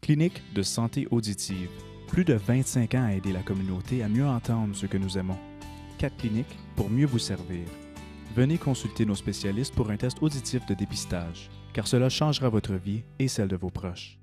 Clinique de santé auditive. Plus de 25 ans à aider la communauté à mieux entendre ce que nous aimons. 4 cliniques pour mieux vous servir. Venez consulter nos spécialistes pour un test auditif de dépistage, car cela changera votre vie et celle de vos proches.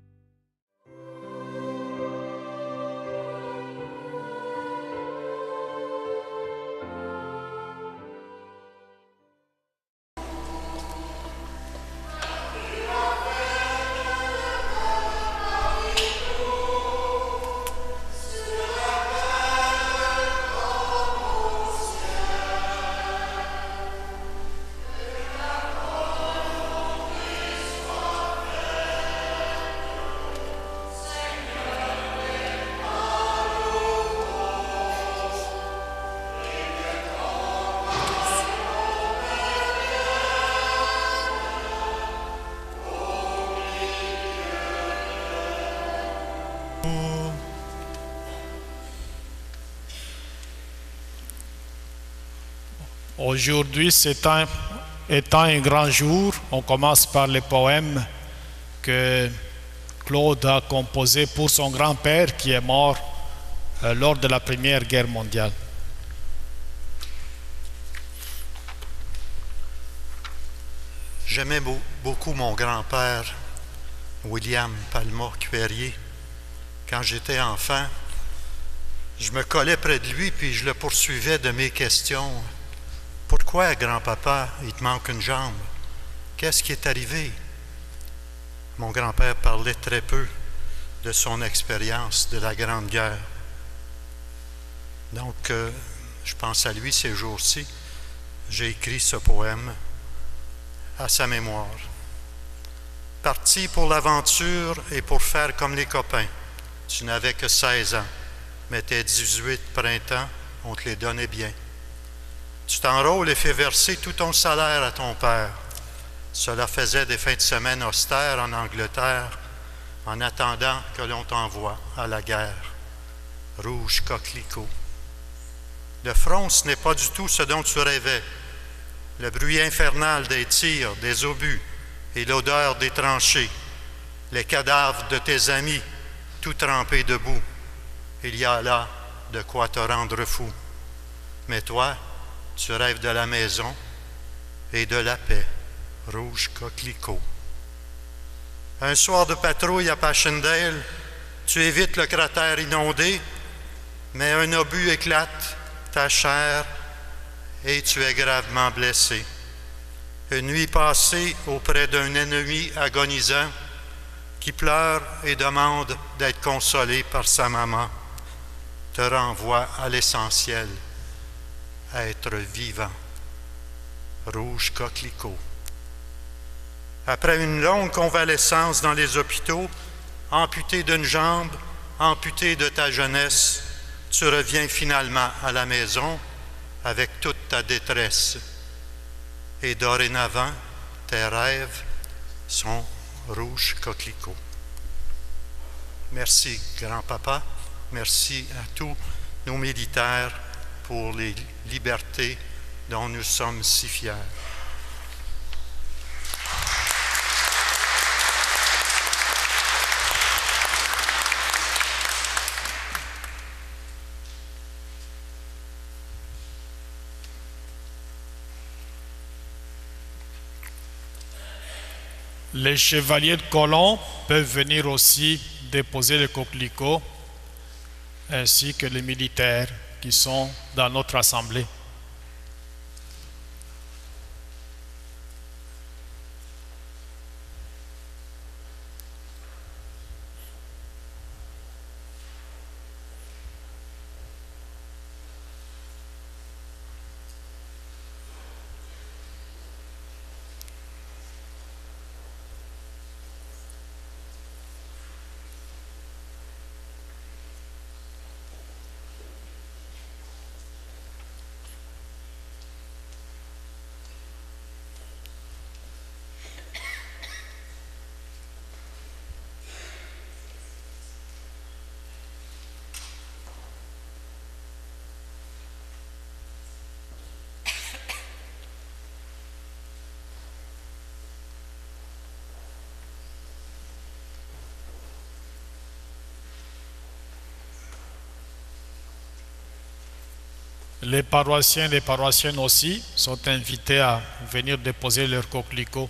Aujourd'hui, étant un grand jour, on commence par les poèmes que Claude a composés pour son grand-père qui est mort lors de la Première Guerre mondiale. J'aimais beaucoup mon grand-père, William Palma-Cuérier. Quand j'étais enfant, je me collais près de lui puis je le poursuivais de mes questions. Pourquoi, grand-papa, il te manque une jambe? Qu'est-ce qui est arrivé? Mon grand-père parlait très peu de son expérience de la Grande Guerre. Donc, je pense à lui ces jours-ci. J'ai écrit ce poème à sa mémoire. Parti pour l'aventure et pour faire comme les copains. Tu n'avais que 16 ans, mais tes 18 printemps, on te les donnait bien. Tu t'enrôles et fais verser tout ton salaire à ton père. Cela faisait des fins de semaine austères en Angleterre, en attendant que l'on t'envoie à la guerre. Rouge coquelicot. Le front, ce n'est pas du tout ce dont tu rêvais. Le bruit infernal des tirs, des obus et l'odeur des tranchées. Les cadavres de tes amis, tout trempés debout. Il y a là de quoi te rendre fou. Mais toi, tu rêves de la maison et de la paix, rouge coquelicot. Un soir de patrouille à Passchendaele, tu évites le cratère inondé, mais un obus éclate ta chair et tu es gravement blessé. Une nuit passée auprès d'un ennemi agonisant qui pleure et demande d'être consolé par sa maman, te renvoie à l'essentiel. Être vivant. Rouge coquelicot. Après une longue convalescence dans les hôpitaux, amputé d'une jambe, amputé de ta jeunesse, tu reviens finalement à la maison avec toute ta détresse. Et dorénavant, tes rêves sont rouge coquelicot. Merci, grand-papa. Merci à tous nos militaires pour les libertés dont nous sommes si fiers. Les chevaliers de colon peuvent venir aussi déposer le coquelicot, ainsi que les militaires qui sont dans notre assemblée. Les paroissiens et les paroissiennes aussi sont invités à venir déposer leurs coquelicots.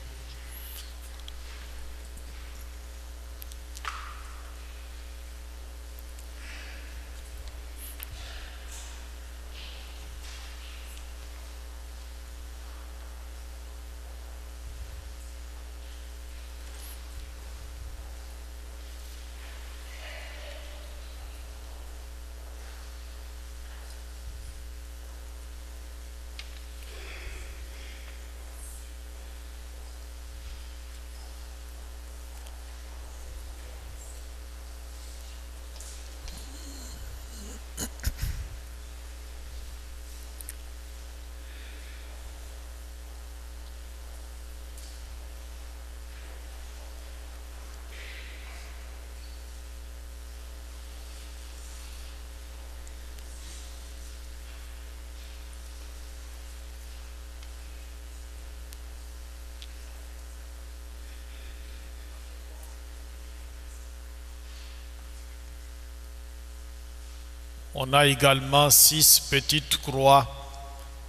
On a également 6 petites croix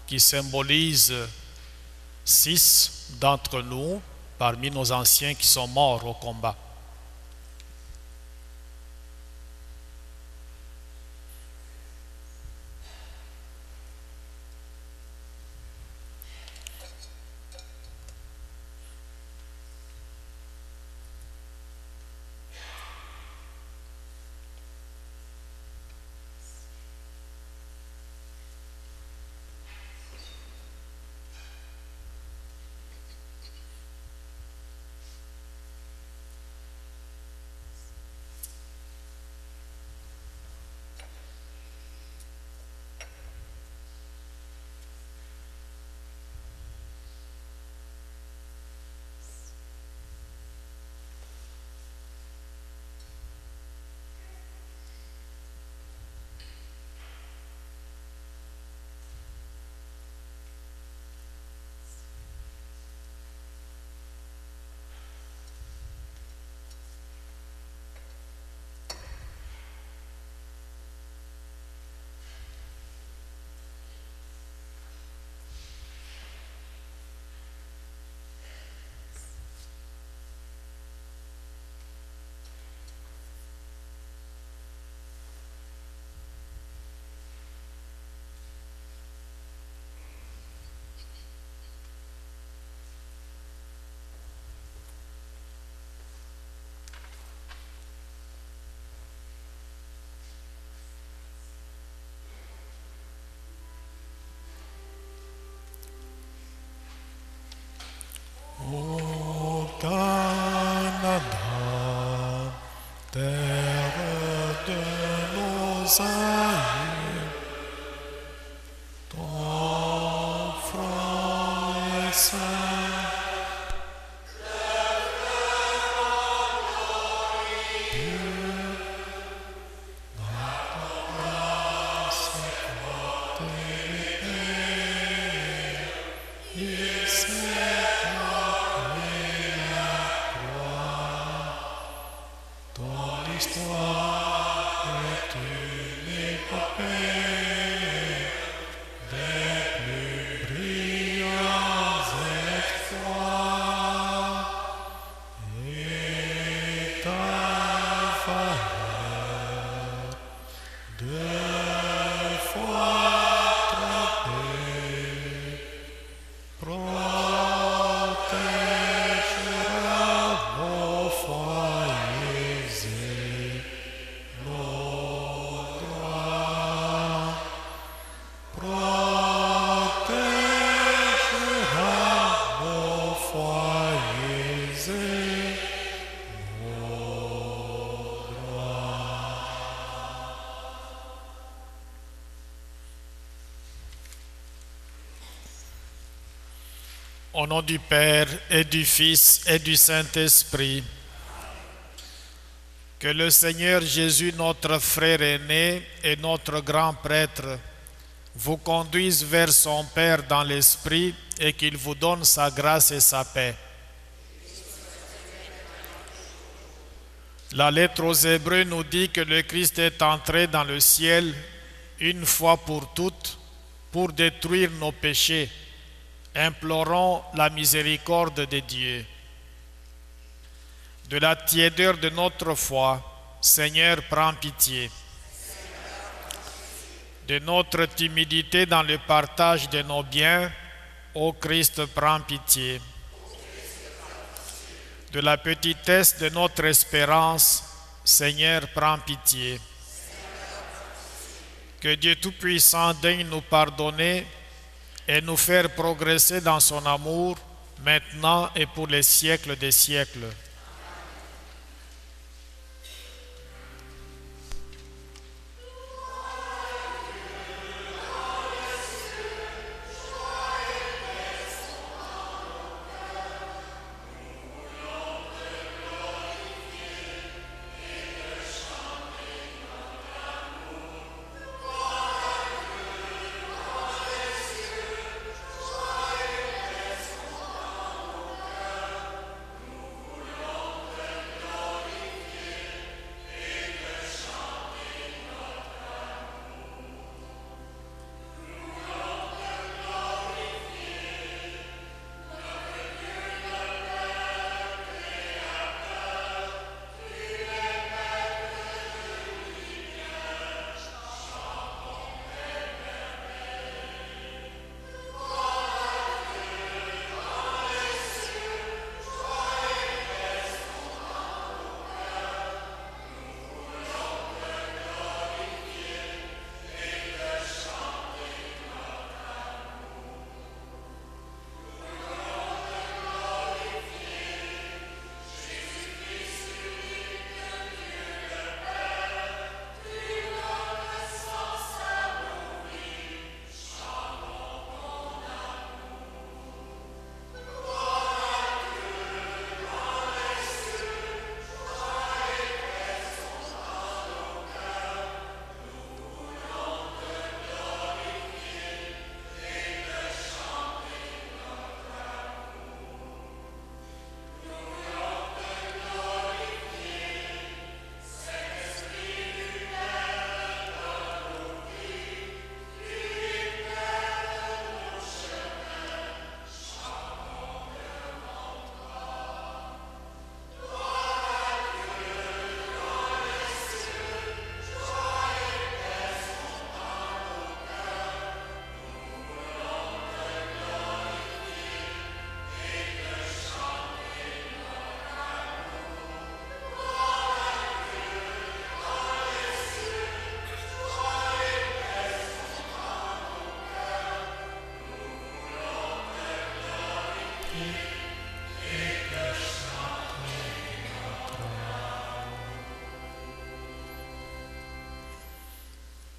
qui symbolisent 6 d'entre nous parmi nos anciens qui sont morts au combat. Ô Canada, terre de nos aïeux, ton front est saint. Au nom du Père et du Fils et du Saint-Esprit, que le Seigneur Jésus, notre frère aîné et notre grand prêtre, vous conduise vers son Père dans l'Esprit et qu'il vous donne sa grâce et sa paix. La lettre aux Hébreux nous dit que le Christ est entré dans le ciel une fois pour toutes pour détruire nos péchés. Implorons la miséricorde de Dieu. De la tiédeur de notre foi, Seigneur, prends pitié. De notre timidité dans le partage de nos biens, ô Christ, prends pitié. De la petitesse de notre espérance, Seigneur, prends pitié. Que Dieu Tout-Puissant daigne nous pardonner et nous faire progresser dans son amour, maintenant et pour les siècles des siècles.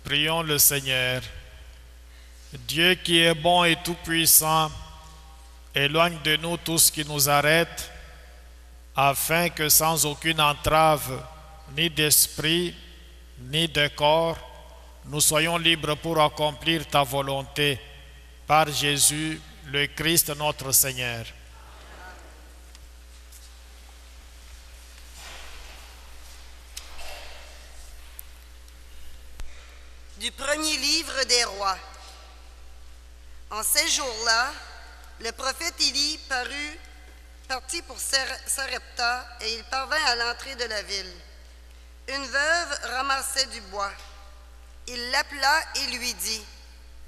Prions le Seigneur. Dieu qui est bon et tout-puissant, éloigne de nous tout ce qui nous arrête, afin que sans aucune entrave, ni d'esprit, ni de corps, nous soyons libres pour accomplir ta volonté, par Jésus, le Christ notre Seigneur. Du premier livre des rois. En ces jours-là, le prophète Élie partit pour Sarepta et il parvint à l'entrée de la ville. Une veuve ramassait du bois. Il l'appela et lui dit: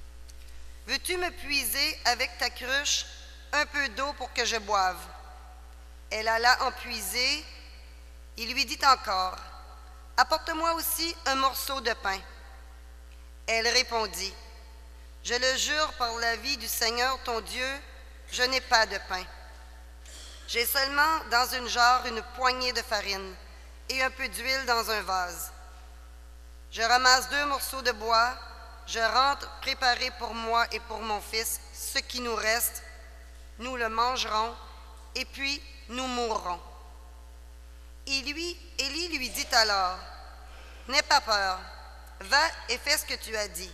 « Veux-tu me puiser avec ta cruche un peu d'eau pour que je boive? » Elle alla en puiser. Il lui dit encore: « Apporte-moi aussi un morceau de pain. » Elle répondit: « Je le jure par la vie du Seigneur ton Dieu, je n'ai pas de pain. J'ai seulement dans une jarre une poignée de farine et un peu d'huile dans un vase. Je ramasse 2 morceaux de bois, je rentre préparer pour moi et pour mon fils ce qui nous reste, nous le mangerons et puis nous mourrons. » Élie lui dit alors: « N'aie pas peur. Va et fais ce que tu as dit.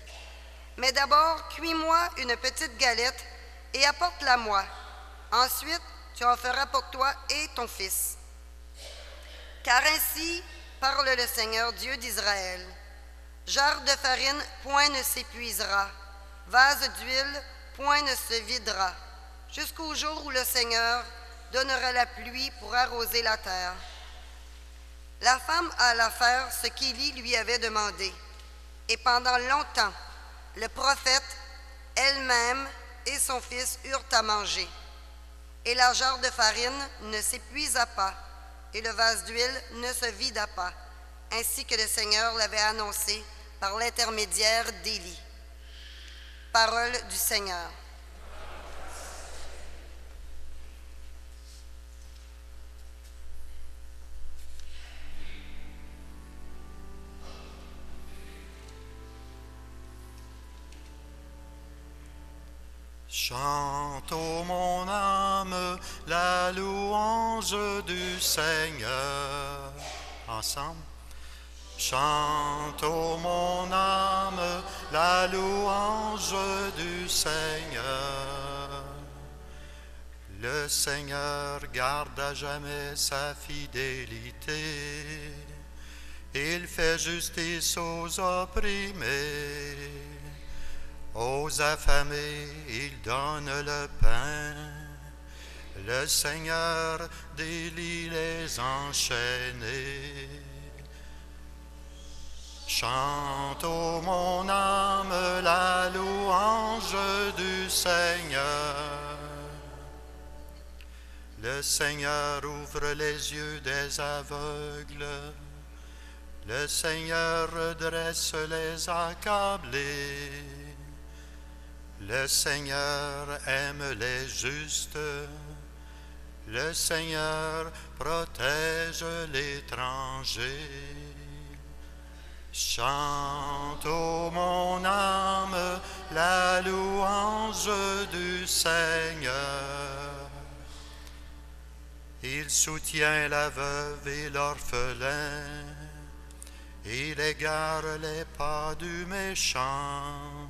Mais d'abord, cuis-moi une petite galette et apporte-la-moi. Ensuite, tu en feras pour toi et ton fils. Car ainsi parle le Seigneur Dieu d'Israël. Jarre de farine, point ne s'épuisera. vase d'huile, point ne se videra, jusqu'au jour où le Seigneur donnera la pluie pour arroser la terre. La femme alla faire ce qu'Élie lui avait demandé, et pendant longtemps, le prophète, elle-même et son fils eurent à manger. Et la jarre de farine ne s'épuisa pas, et le vase d'huile ne se vida pas, ainsi que le Seigneur l'avait annoncé par l'intermédiaire d'Élie. Parole du Seigneur. Chante, ô mon âme, la louange du Seigneur. Ensemble. Chante, ô mon âme, la louange du Seigneur. Le Seigneur garde à jamais sa fidélité. Il fait justice aux opprimés. Aux affamés, il donne le pain. Le Seigneur délie les enchaînés. Chante, ô mon âme, la louange du Seigneur. Le Seigneur ouvre les yeux des aveugles. Le Seigneur redresse les accablés. Le Seigneur aime les justes. Le Seigneur protège l'étranger. Chante, ô mon âme, la louange du Seigneur. Il soutient la veuve et l'orphelin. Il égare les pas du méchant.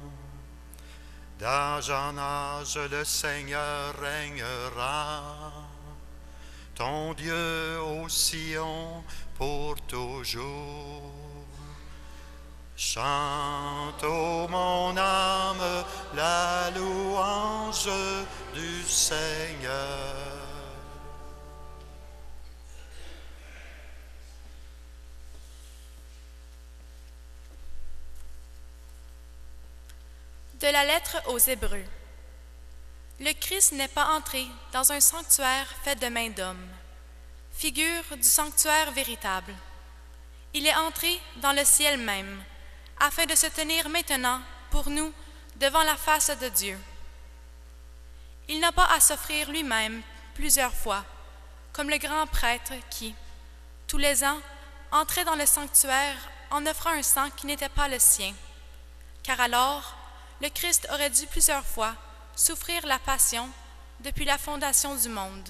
D'âge en âge, le Seigneur régnera. Ton Dieu au Sion pour toujours. Chante, ô mon âme, la louange du Seigneur. De la lettre aux Hébreux. Le Christ n'est pas entré dans un sanctuaire fait de main d'homme, figure du sanctuaire véritable. Il est entré dans le ciel même, afin de se tenir maintenant pour nous devant la face de Dieu. Il n'a pas à s'offrir lui-même plusieurs fois, comme le grand prêtre qui, tous les ans, entrait dans le sanctuaire en offrant un sang qui n'était pas le sien, car alors, le Christ aurait dû plusieurs fois souffrir la passion depuis la fondation du monde.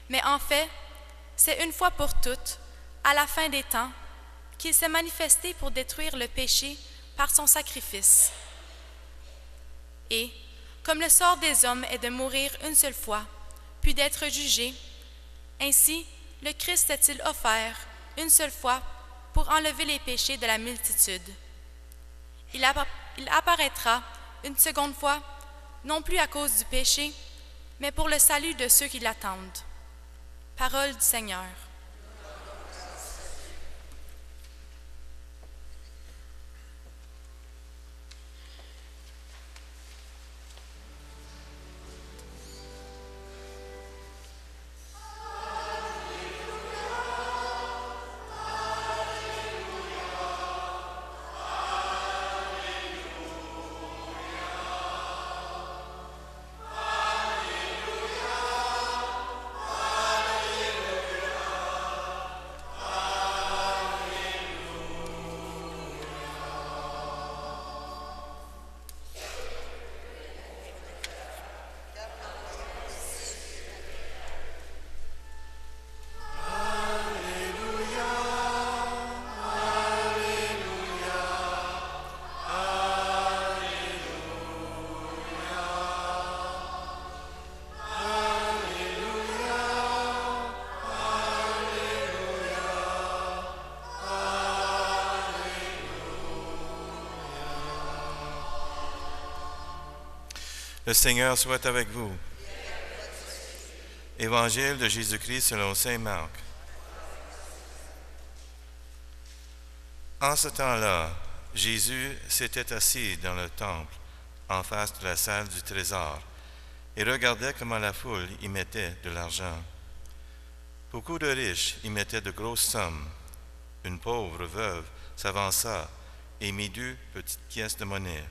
Mais en fait, c'est une fois pour toutes, à la fin des temps, qu'il s'est manifesté pour détruire le péché par son sacrifice. Et, comme le sort des hommes est de mourir une seule fois, puis d'être jugé, ainsi le Christ s'est-il offert une seule fois pour enlever les péchés de la multitude. Il apparaîtra une seconde fois, non plus à cause du péché, mais pour le salut de ceux qui l'attendent. Parole du Seigneur. Le Seigneur soit avec vous. Évangile de Jésus-Christ selon saint Marc. En ce temps-là, Jésus s'était assis dans le temple, en face de la salle du trésor, et regardait comment la foule y mettait de l'argent. Beaucoup de riches y mettaient de grosses sommes. Une pauvre veuve s'avança et mit 2 petites pièces de monnaie.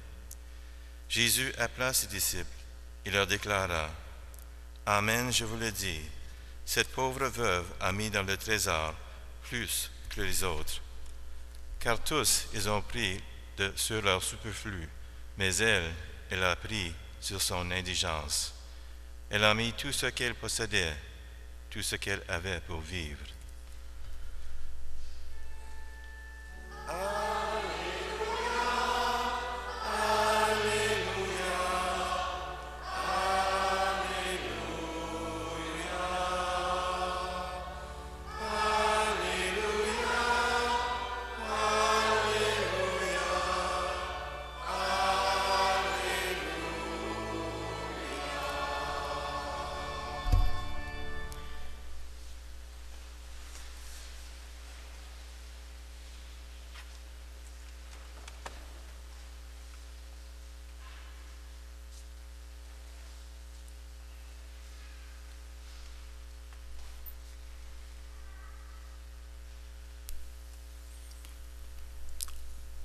Jésus appela ses disciples et leur déclara: Amen, je vous le dis, cette pauvre veuve a mis dans le trésor plus que les autres. Car tous, ils ont pris sur leur superflu, mais elle a pris sur son indigence. Elle a mis tout ce qu'elle possédait, tout ce qu'elle avait pour vivre.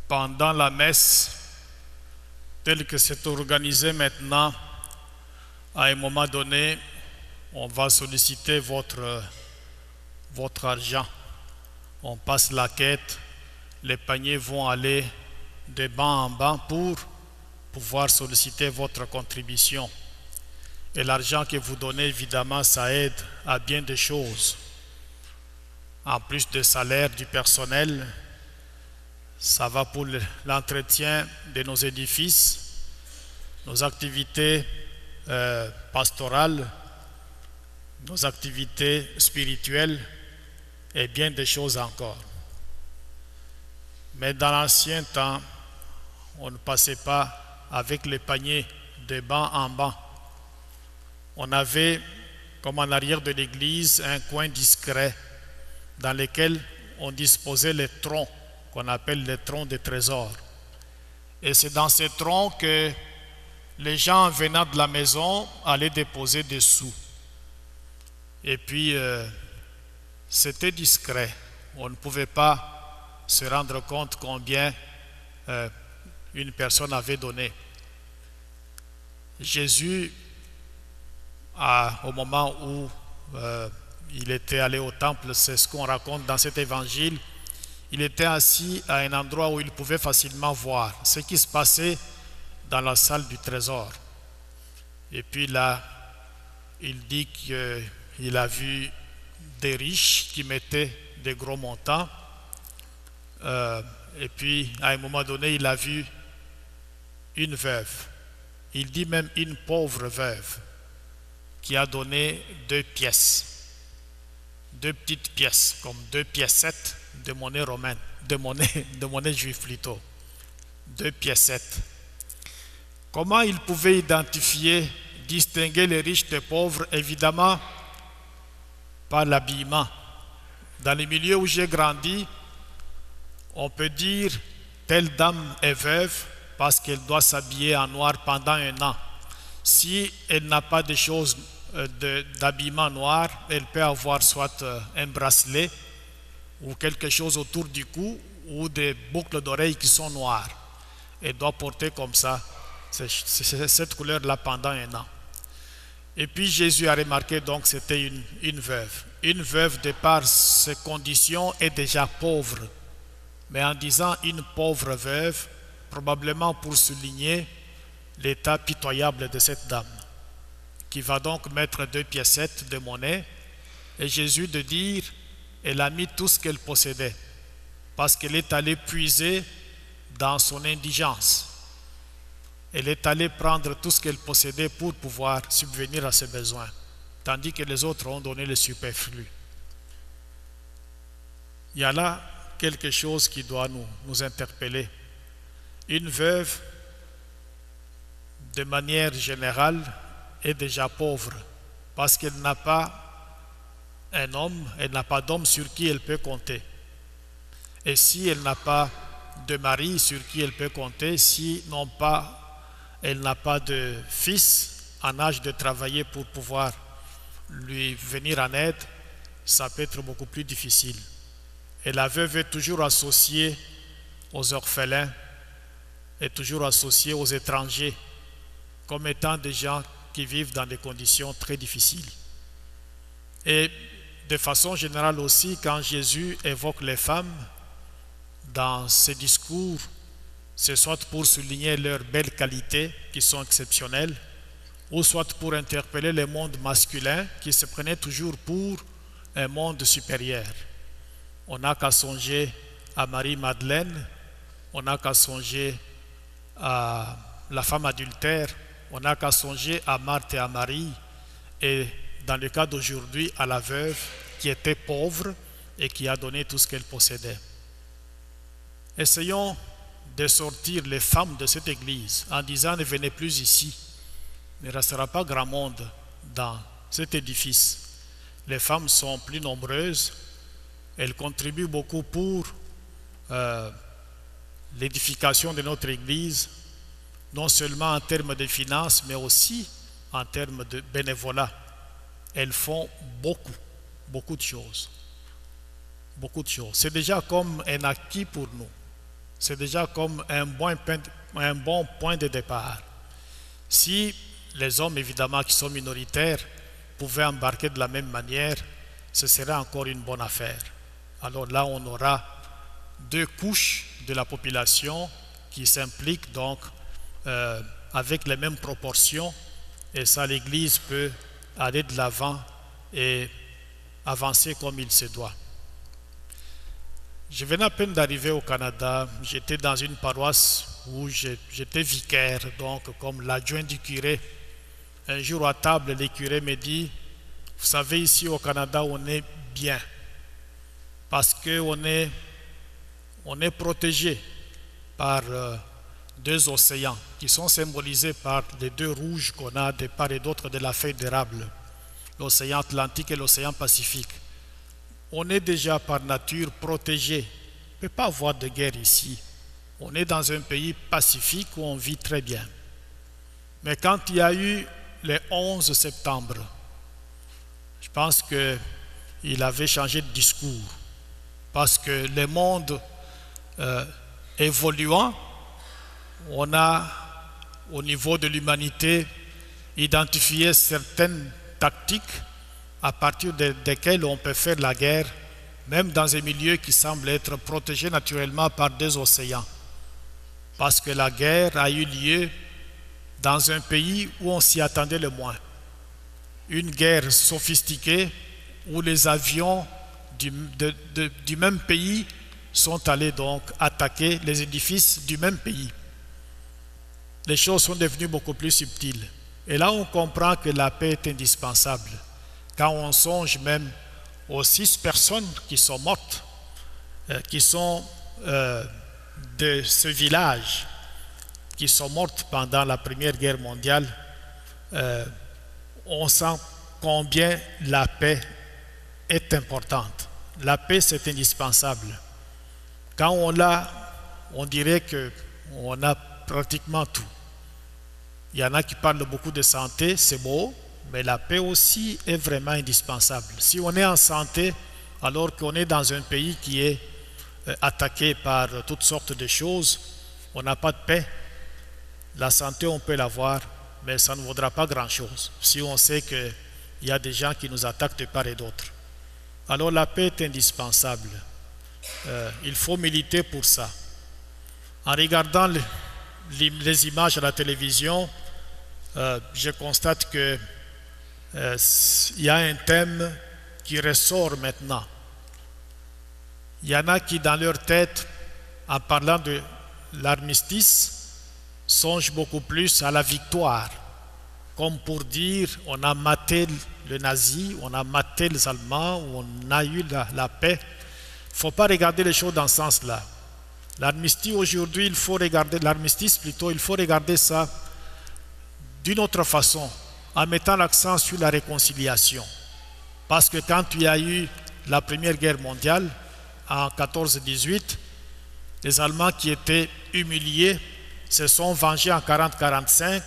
Pendant la messe, telle que c'est organisé maintenant, à un moment donné, on va solliciter votre argent. On passe la quête, les paniers vont aller de banc en banc pour pouvoir solliciter votre contribution. Et l'argent que vous donnez, évidemment, ça aide à bien des choses. En plus du salaire du personnel, ça va pour l'entretien de nos édifices, nos activités pastorales, nos activités spirituelles et bien des choses encore. Mais dans l'ancien temps, on ne passait pas avec les paniers de banc en banc. On avait, comme en arrière de l'église, un coin discret dans lequel on disposait les troncs qu'on appelle les troncs de trésor. Et c'est dans ces troncs que les gens venant de la maison allaient déposer des sous. Et puis, c'était discret. On ne pouvait pas se rendre compte combien une personne avait donné. Jésus, au moment où il était allé au temple, c'est ce qu'on raconte dans cet évangile, il était assis à un endroit où il pouvait facilement voir ce qui se passait dans la salle du trésor. Et puis là, il dit qu'il a vu des riches qui mettaient des gros montants. Et puis, à un moment donné, il a vu une veuve. Il dit même une pauvre veuve qui a donné 2 pièces. 2 petites pièces, comme 2 piécettes de monnaie romaine, de monnaie juive plutôt. 2 piécettes. Comment il pouvait identifier, distinguer les riches des pauvres? Évidemment, par l'habillement. Dans les milieux où j'ai grandi, on peut dire telle dame est veuve parce qu'elle doit s'habiller en noir pendant 1 an. Si elle n'a pas de choses d'habillement noir, elle peut avoir soit un bracelet ou quelque chose autour du cou ou des boucles d'oreilles qui sont noires. Elle doit porter comme ça, cette couleur-là pendant 1 an. Et puis Jésus a remarqué donc c'était une veuve. Une veuve, de par ses conditions, est déjà pauvre. Mais en disant une pauvre veuve, probablement pour souligner l'état pitoyable de cette dame, qui va donc mettre 2 piécettes de monnaie, et Jésus de dire, elle a mis tout ce qu'elle possédait, parce qu'elle est allée puiser dans son indigence. Elle est allée prendre tout ce qu'elle possédait pour pouvoir subvenir à ses besoins, tandis que les autres ont donné le superflu. Il y a là quelque chose qui doit nous interpeller. Une veuve de manière générale, est déjà pauvre parce qu'elle n'a pas un homme, elle n'a pas d'homme sur qui elle peut compter. Et si elle n'a pas de mari sur qui elle peut compter, si non pas elle n'a pas de fils en âge de travailler pour pouvoir lui venir en aide, ça peut être beaucoup plus difficile. Et la veuve est toujours associée aux orphelins, est toujours associée aux étrangers, comme étant des gens qui vivent dans des conditions très difficiles. Et de façon générale aussi, quand Jésus évoque les femmes dans ses discours, c'est soit pour souligner leurs belles qualités qui sont exceptionnelles, ou soit pour interpeller le monde masculin qui se prenait toujours pour un monde supérieur. On n'a qu'à songer à Marie-Madeleine, on n'a qu'à songer à la femme adultère, on n'a qu'à songer à Marthe et à Marie, et dans le cas d'aujourd'hui, à la veuve qui était pauvre et qui a donné tout ce qu'elle possédait. Essayons de sortir les femmes de cette église en disant ne venez plus ici. Il ne restera pas grand monde dans cet édifice. Les femmes sont plus nombreuses, elles contribuent beaucoup pour l'édification de notre église, non seulement en termes de finances, mais aussi en termes de bénévolat. Elles font beaucoup de choses. Beaucoup de choses. C'est déjà comme un acquis pour nous. C'est déjà comme un bon point de départ. Si les hommes, évidemment, qui sont minoritaires, pouvaient embarquer de la même manière, ce serait encore une bonne affaire. Alors là, on aura deux couches de la population qui s'impliquent donc avec les mêmes proportions, et ça, l'Église peut aller de l'avant et avancer comme il se doit. Je venais à peine d'arriver au Canada, j'étais dans une paroisse où j'étais vicaire, donc comme l'adjoint du curé. Un jour à table, le curé me dit, vous savez, ici au Canada, on est bien, parce qu'on est protégé par deux océans qui sont symbolisés par les deux rouges qu'on a de part et d'autre de la feuille d'érable, l'océan Atlantique et l'océan Pacifique. On est déjà par nature protégé. On ne peut pas avoir de guerre ici. On est dans un pays pacifique où on vit très bien. Mais quand il y a eu le 11 septembre, je pense qu'il avait changé de discours. Parce que le monde évoluant, on a, au niveau de l'humanité, identifié certaines tactiques à partir desquelles on peut faire la guerre, même dans un milieu qui semble être protégé naturellement par deux océans. Parce que la guerre a eu lieu dans un pays où on s'y attendait le moins. Une guerre sophistiquée où les avions du même pays sont allés donc attaquer les édifices du même pays. Les choses sont devenues beaucoup plus subtiles. Et là, on comprend que la paix est indispensable. Quand on songe même aux 6 personnes qui sont mortes, qui sont de ce village, qui sont mortes pendant la Première Guerre mondiale, on sent combien la paix est importante. La paix, c'est indispensable. Quand on l'a, on dirait qu'on a pratiquement tout. Il y en a qui parlent beaucoup de santé, c'est beau, mais la paix aussi est vraiment indispensable. Si on est en santé, alors qu'on est dans un pays qui est attaqué par toutes sortes de choses, on n'a pas de paix. La santé, on peut l'avoir, mais ça ne vaudra pas grand-chose si on sait qu'il y a des gens qui nous attaquent de part et d'autre. Alors la paix est indispensable. Il faut militer pour ça. En regardant les images à la télévision, je constate que il y a un thème qui ressort maintenant. Il y en a qui, dans leur tête, en parlant de l'armistice, songent beaucoup plus à la victoire, comme pour dire on a maté le nazi, on a maté les Allemands, on a eu la paix. Il ne faut pas regarder les choses dans ce sens-là. L'armistice aujourd'hui, il faut regarder ça d'une autre façon, en mettant l'accent sur la réconciliation. Parce que quand il y a eu la Première Guerre mondiale, en 14-18, les Allemands qui étaient humiliés se sont vengés en 40-45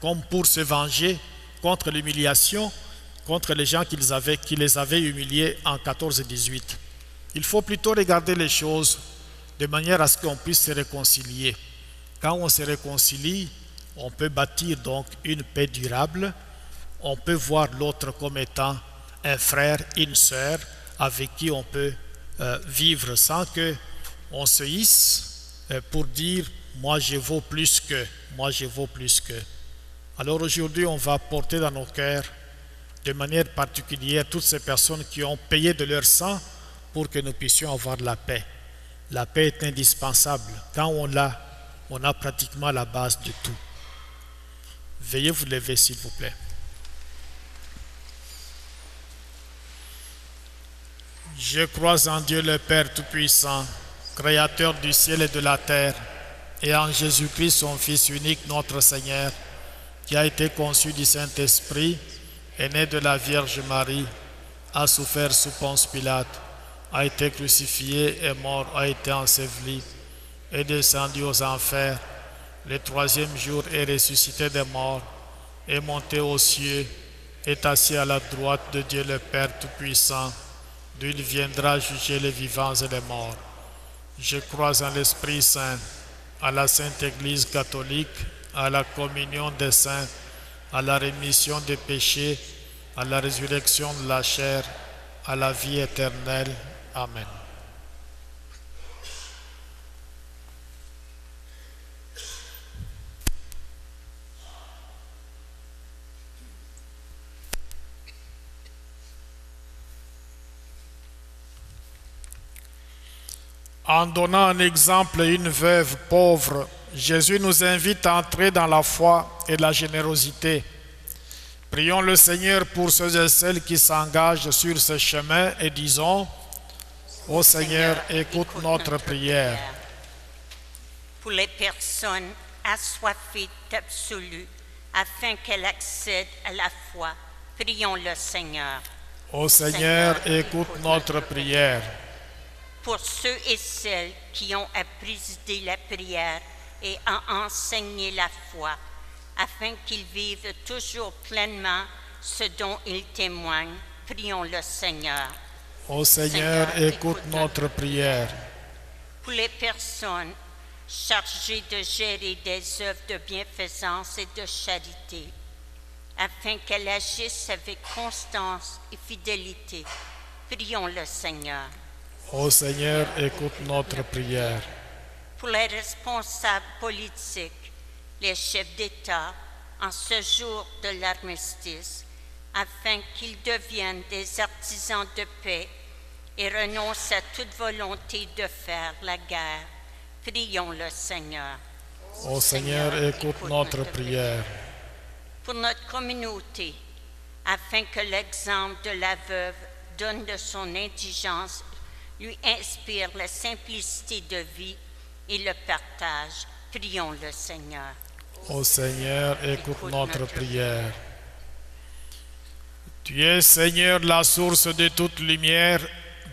comme pour se venger contre l'humiliation, contre les gens qui les avaient humiliés en 14-18. Il faut plutôt regarder les choses de manière à ce qu'on puisse se réconcilier. Quand on se réconcilie, on peut bâtir donc une paix durable, on peut voir l'autre comme étant un frère, une sœur avec qui on peut vivre sans que on se hisse pour dire moi je vaux plus que, moi je vaux plus que. Alors aujourd'hui on va porter dans nos cœurs de manière particulière toutes ces personnes qui ont payé de leur sang pour que nous puissions avoir la paix. La paix est indispensable. Quand on l'a, on a pratiquement la base de tout. Veuillez vous lever s'il vous plaît. Je crois en Dieu le Père Tout-Puissant, Créateur du ciel et de la terre, et en Jésus-Christ, son Fils unique, notre Seigneur, qui a été conçu du Saint-Esprit, est né de la Vierge Marie, a souffert sous Ponce Pilate, a été crucifié et mort, a été enseveli, est descendu aux enfers, le troisième jour est ressuscité des morts, est monté aux cieux, est assis à la droite de Dieu le Père Tout-Puissant, d'où il viendra juger les vivants et les morts. Je crois en l'Esprit Saint, à la Sainte Église catholique, à la communion des saints, à la rémission des péchés, à la résurrection de la chair, à la vie éternelle. Amen. En donnant un exemple à une veuve pauvre, Jésus nous invite à entrer dans la foi et la générosité. Prions le Seigneur pour ceux et celles qui s'engagent sur ce chemin et disons, ô Seigneur, écoute notre prière. Pour les personnes assoiffées d'absolu, afin qu'elles accèdent à la foi, prions le Seigneur. Ô Seigneur, écoute notre prière. Pour ceux et celles qui ont à présider la prière et à enseigner la foi, afin qu'ils vivent toujours pleinement ce dont ils témoignent, prions le Seigneur. Ô Seigneur, écoute notre prière. Pour les personnes chargées de gérer des œuvres de bienfaisance et de charité, afin qu'elles agissent avec constance et fidélité, prions le Seigneur. Ô Seigneur, écoute notre prière. Pour les responsables politiques, les chefs d'État, en ce jour de l'armistice, afin qu'ils deviennent des artisans de paix et renoncent à toute volonté de faire la guerre, prions le Seigneur. Ô Seigneur, écoute notre prière. Pour notre communauté, afin que l'exemple de la veuve donne de son indigence, lui inspire la simplicité de vie et le partage. Prions le Seigneur. Ô Seigneur, écoute notre prière. Tu es, Seigneur, la source de toute lumière,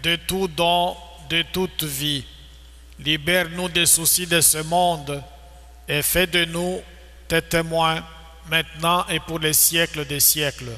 de tout don, de toute vie. Libère-nous des soucis de ce monde et fais de nous tes témoins, maintenant et pour les siècles des siècles.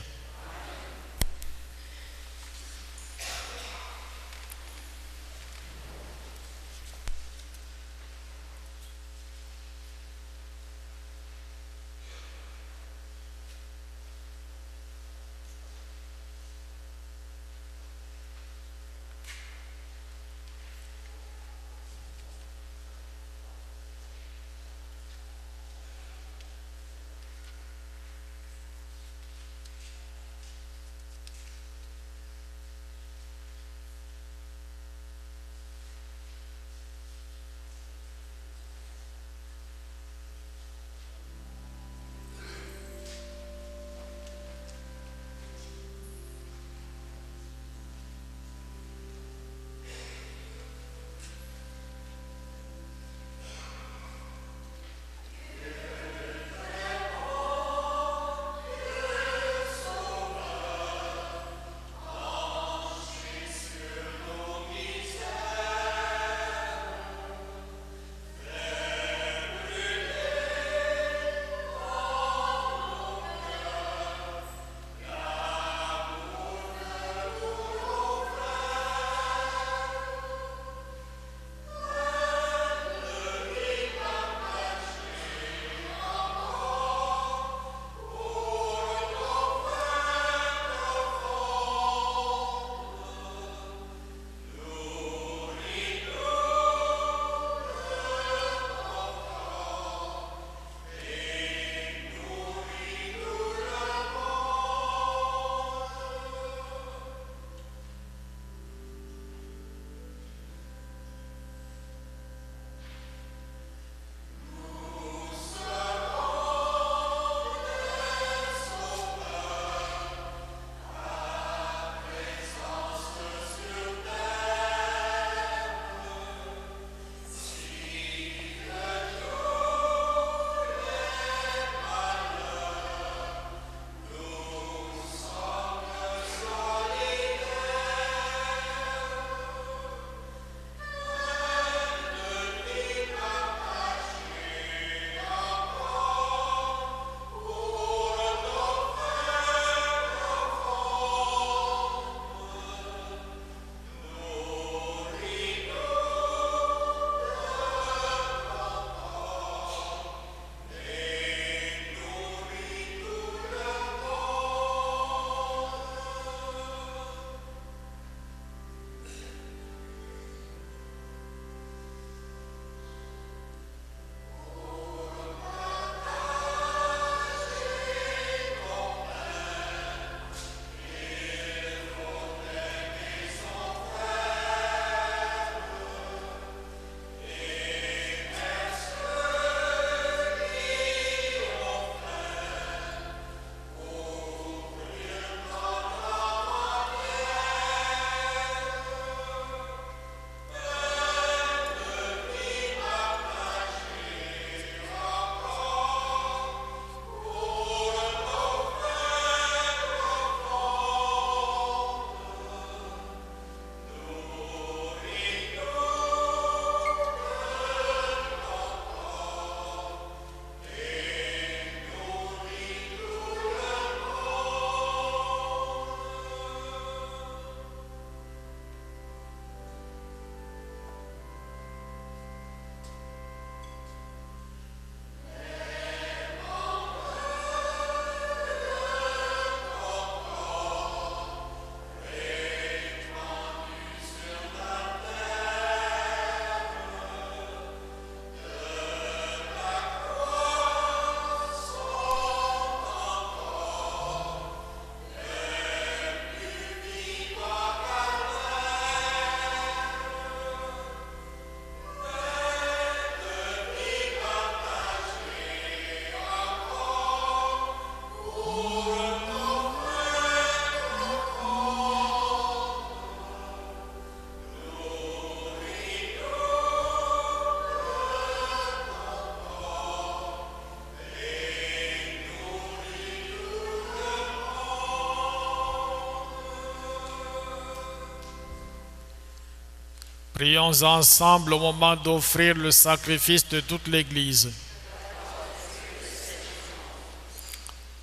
Prions ensemble au moment d'offrir le sacrifice de toute l'Église.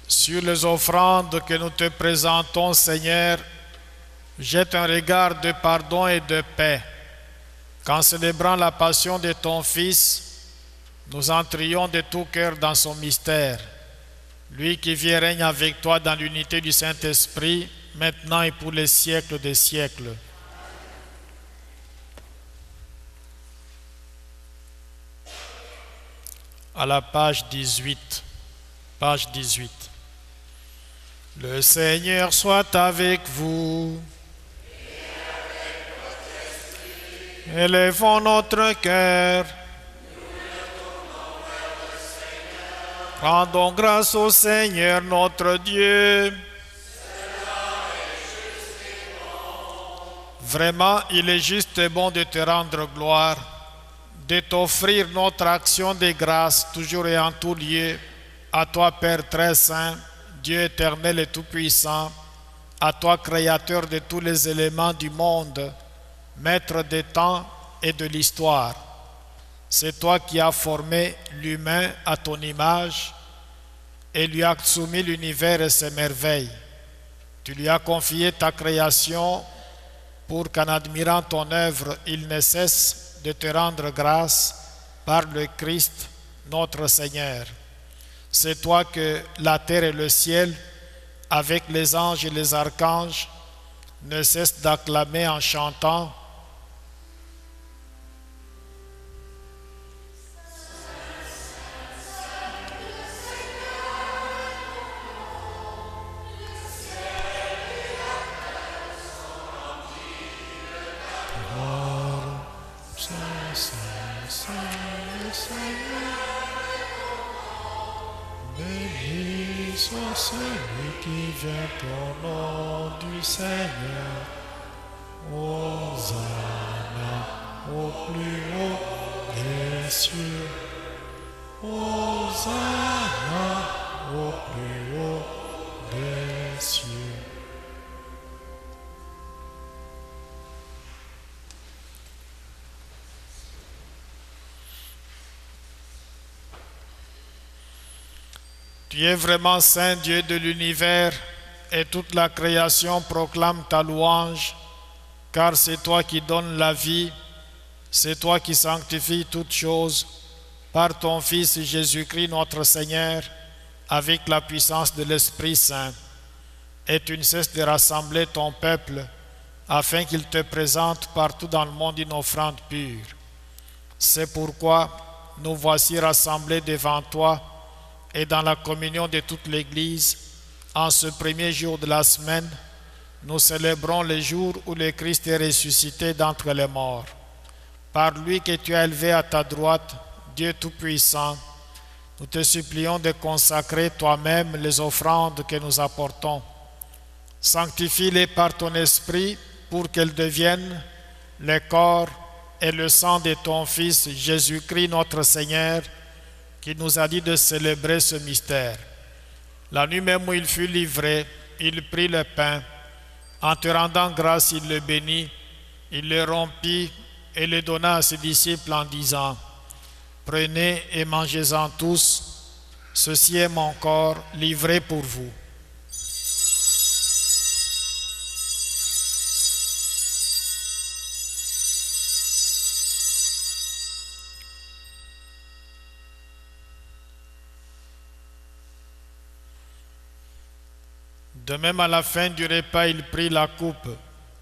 Sur les offrandes que nous te présentons, Seigneur, jette un regard de pardon et de paix. Qu'en célébrant la passion de ton Fils, nous entrions de tout cœur dans son mystère. Lui qui vit et règne avec toi dans l'unité du Saint-Esprit, maintenant et pour les siècles des siècles. À la page 18. Page 18. Le Seigneur soit avec vous. Élevons notre cœur. Rendons grâce au Seigneur notre Dieu. Vraiment, il est juste et bon de te rendre gloire, de t'offrir notre action de grâce toujours et en tout lieu, à toi Père très saint, Dieu éternel et tout-puissant, à toi Créateur de tous les éléments du monde, Maître des temps et de l'histoire. C'est toi qui as formé l'humain à ton image et lui as soumis l'univers et ses merveilles. Tu lui as confié ta création pour qu'en admirant ton œuvre, il ne cesse de te rendre grâce par le Christ, notre Seigneur. C'est toi que la terre et le ciel, avec les anges et les archanges, ne cessent d'acclamer en chantant. Béni soit celui qui vient au nom du Seigneur. Hosanna au plus haut des cieux. Hosanna au plus haut des cieux. Tu es vraiment saint Dieu de l'univers et toute la création proclame ta louange, car c'est toi qui donnes la vie, c'est toi qui sanctifies toutes choses par ton Fils Jésus-Christ notre Seigneur, avec la puissance de l'Esprit Saint. Et tu ne cesses de rassembler ton peuple afin qu'il te présente partout dans le monde une offrande pure. C'est pourquoi nous voici rassemblés devant toi et dans la communion de toute l'Église, en ce premier jour de la semaine, nous célébrons le jour où le Christ est ressuscité d'entre les morts. Par lui que tu as élevé à ta droite, Dieu Tout-Puissant, nous te supplions de consacrer toi-même les offrandes que nous apportons. Sanctifie-les par ton esprit pour qu'elles deviennent le corps et le sang de ton Fils Jésus-Christ notre Seigneur, qui nous a dit de célébrer ce mystère. La nuit même où il fut livré, il prit le pain. En te rendant grâce, il le bénit, il le rompit et le donna à ses disciples en disant: Prenez et mangez-en tous, ceci est mon corps livré pour vous. De même, à la fin du repas, il prit la coupe.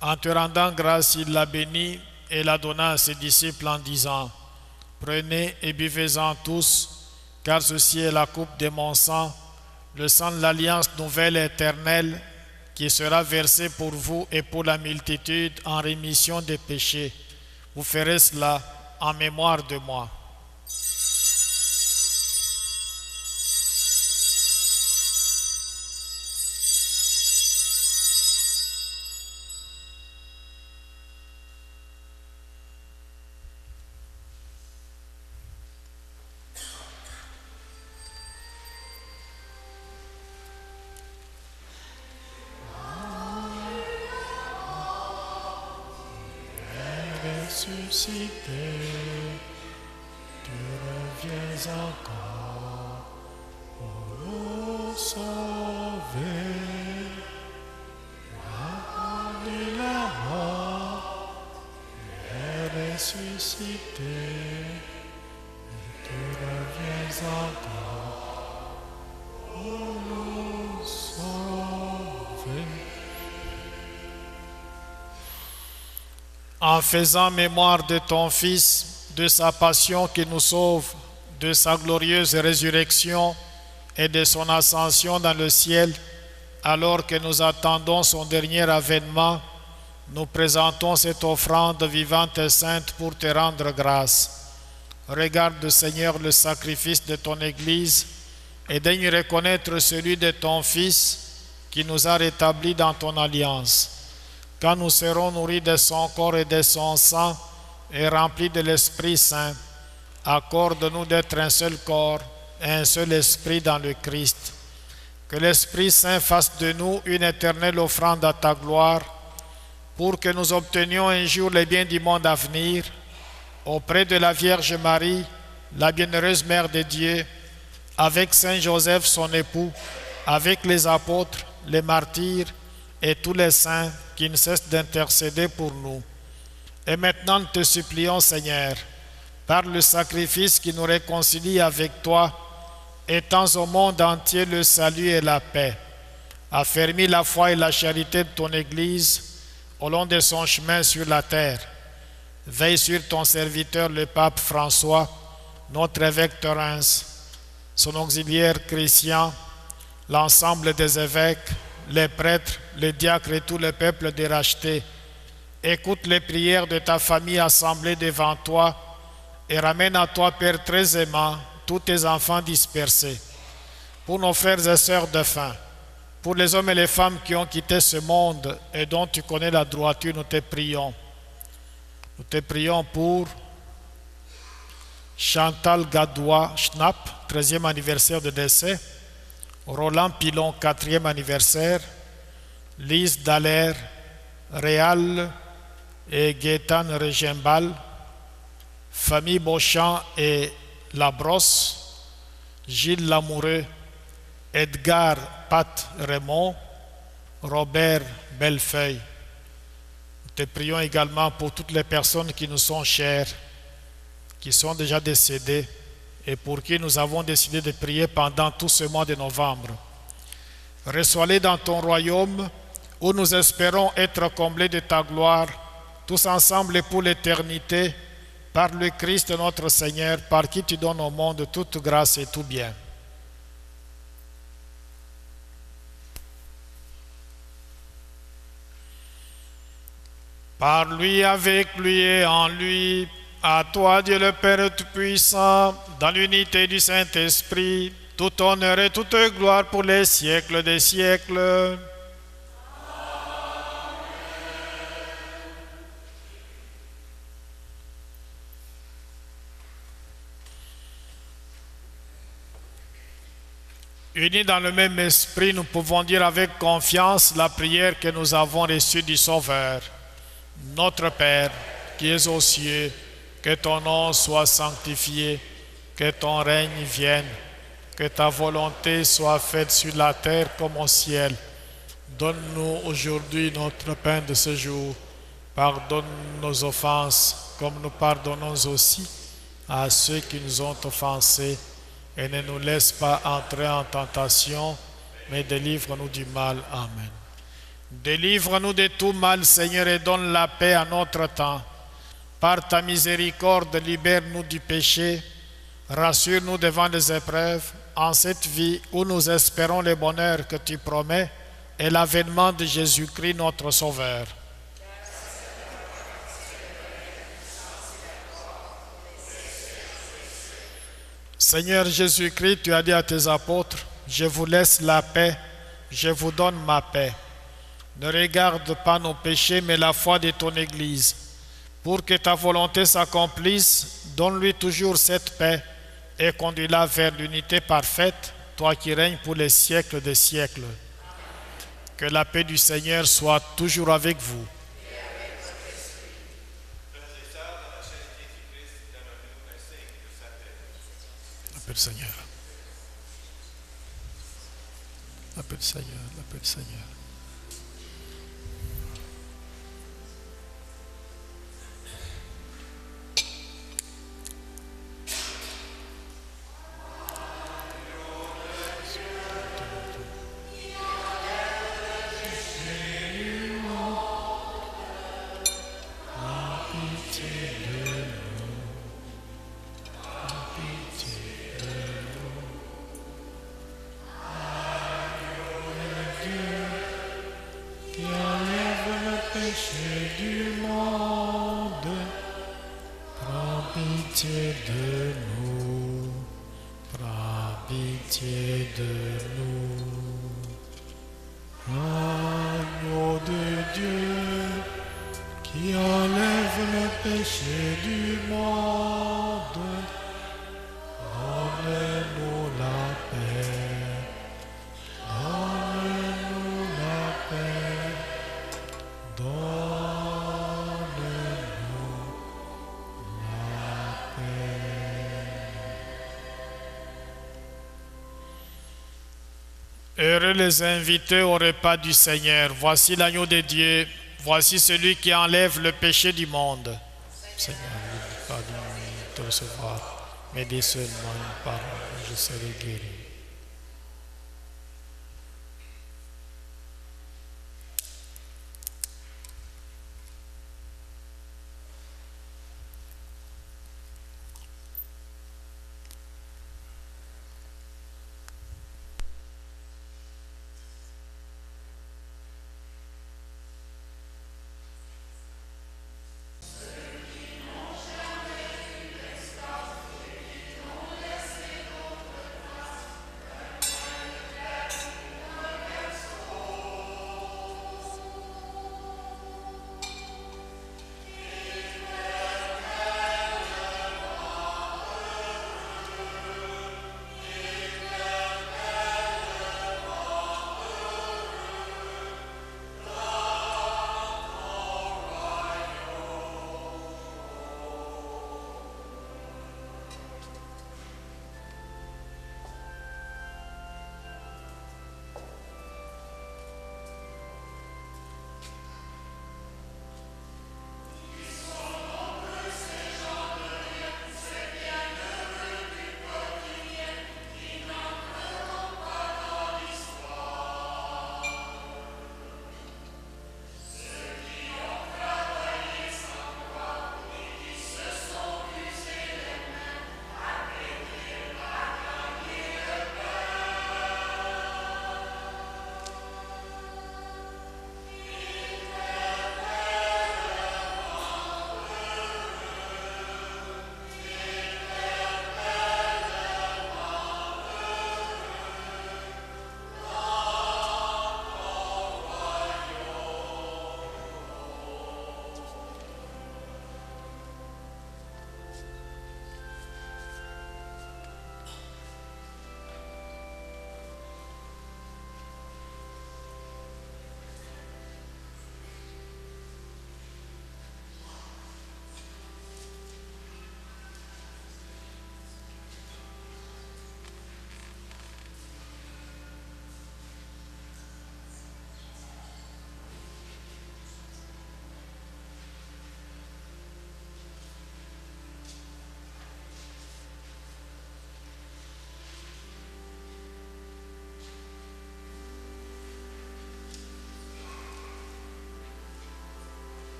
En te rendant grâce, il la bénit et la donna à ses disciples en disant: Prenez et buvez-en tous, car ceci est la coupe de mon sang, le sang de l'alliance nouvelle et éternelle, qui sera versé pour vous et pour la multitude en rémission des péchés. Vous ferez cela en mémoire de moi. ressuscité, tu reviens encore pour nous sauver. La mort est ressuscité, tu reviens encore pour nous sauver. En faisant mémoire de ton Fils, de sa passion qui nous sauve, de sa glorieuse résurrection et de son ascension dans le ciel, alors que nous attendons son dernier avènement, nous présentons cette offrande vivante et sainte pour te rendre grâce. Regarde, Seigneur, le sacrifice de ton Église et daigne reconnaître celui de ton Fils qui nous a rétablis dans ton alliance. Quand nous serons nourris de son corps et de son sang et remplis de l'Esprit Saint, accorde-nous d'être un seul corps et un seul esprit dans le Christ. Que l'Esprit Saint fasse de nous une éternelle offrande à ta gloire, pour que nous obtenions un jour les biens du monde à venir, auprès de la Vierge Marie, la bienheureuse Mère de Dieu, avec Saint Joseph son époux, avec les apôtres, les martyrs et tous les saints qui ne cessent d'intercéder pour nous. Et maintenant nous te supplions, Seigneur, par le sacrifice qui nous réconcilie avec toi, étends au monde entier le salut et la paix. Affermis la foi et la charité de ton Église au long de son chemin sur la terre. Veille sur ton serviteur le pape François, notre évêque Thorens, son auxiliaire Christian, l'ensemble des évêques, les prêtres, les diacres et tout le peuple des rachetés. Écoute les prières de ta famille assemblée devant toi et ramène à toi, Père très aimant, tous tes enfants dispersés. Pour nos frères et sœurs défunts, pour les hommes et les femmes qui ont quitté ce monde et dont tu connais la droiture, nous te prions. Nous te prions pour Chantal Gadoua Schnapp, 13e anniversaire de décès, Roland Pilon, 4e anniversaire, Lise Dallaire, Réal et Gaétane Regimbal, famille Beauchamp et Labrosse, Gilles Lamoureux, Edgar Pat Raymond, Robert Bellefeuille. Nous te prions également pour toutes les personnes qui nous sont chères, qui sont déjà décédées et pour qui nous avons décidé de prier pendant tout ce mois de novembre. Reçois-les dans ton royaume où nous espérons être comblés de ta gloire, tous ensemble et pour l'éternité, par le Christ notre Seigneur, par qui tu donnes au monde toute grâce et tout bien. Par lui, avec lui et en lui, à toi Dieu le Père Tout-Puissant, dans l'unité du Saint-Esprit, tout honneur et toute gloire pour les siècles des siècles. Unis dans le même esprit, nous pouvons dire avec confiance la prière que nous avons reçue du Sauveur. Notre Père, qui es aux cieux, que ton nom soit sanctifié, que ton règne vienne, que ta volonté soit faite sur la terre comme au ciel. Donne-nous aujourd'hui notre pain de ce jour. Pardonne nos offenses, comme nous pardonnons aussi à ceux qui nous ont offensés. Et ne nous laisse pas entrer en tentation, mais délivre-nous du mal. Amen. Délivre-nous de tout mal, Seigneur, et donne la paix à notre temps. Par ta miséricorde, libère-nous du péché, rassure-nous devant les épreuves, en cette vie où nous espérons le bonheur que tu promets et l'avènement de Jésus-Christ, notre Sauveur. Seigneur Jésus-Christ, tu as dit à tes apôtres, je vous laisse la paix, je vous donne ma paix. Ne regarde pas nos péchés, mais la foi de ton Église. Pour que ta volonté s'accomplisse, donne-lui toujours cette paix et conduis-la vers l'unité parfaite, toi qui règnes pour les siècles des siècles. Que la paix du Seigneur soit toujours avec vous. Frères et sœurs, dans la L'appel Seigneur. L'appel Seigneur, l'appel Seigneur. Heureux les invités au repas du Seigneur. Voici l'agneau de Dieu. Voici celui qui enlève le péché du monde. Seigneur, je pas de te recevoir, mais dis seulement une parole, je serai guéri.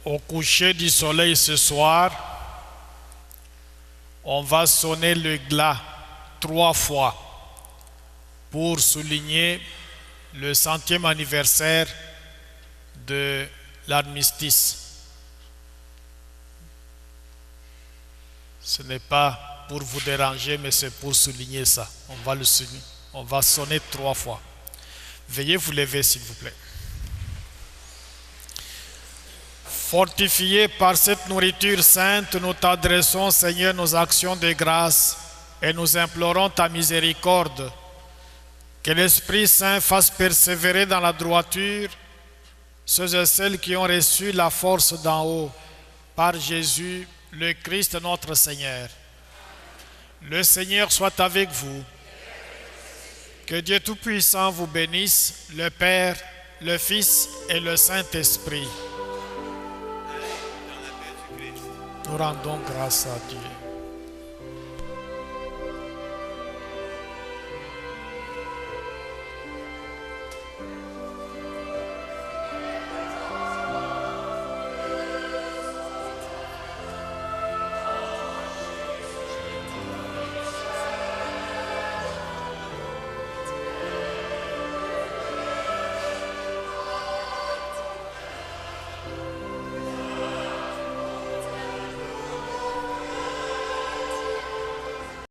Au coucher du soleil ce soir, on va sonner le glas 3 fois pour souligner le 100e anniversaire de l'armistice. Ce n'est pas pour vous déranger, mais c'est pour souligner ça. On va le On va sonner 3 fois. Veuillez vous lever, s'il vous plaît. Fortifiés par cette nourriture sainte, nous t'adressons, Seigneur, nos actions de grâce et nous implorons ta miséricorde. Que l'Esprit Saint fasse persévérer dans la droiture ceux et celles qui ont reçu la force d'en haut par Jésus, le Christ notre Seigneur. Le Seigneur soit avec vous. Que Dieu Tout-Puissant vous bénisse, le Père, le Fils et le Saint-Esprit. Nous rendons grâce à Dieu.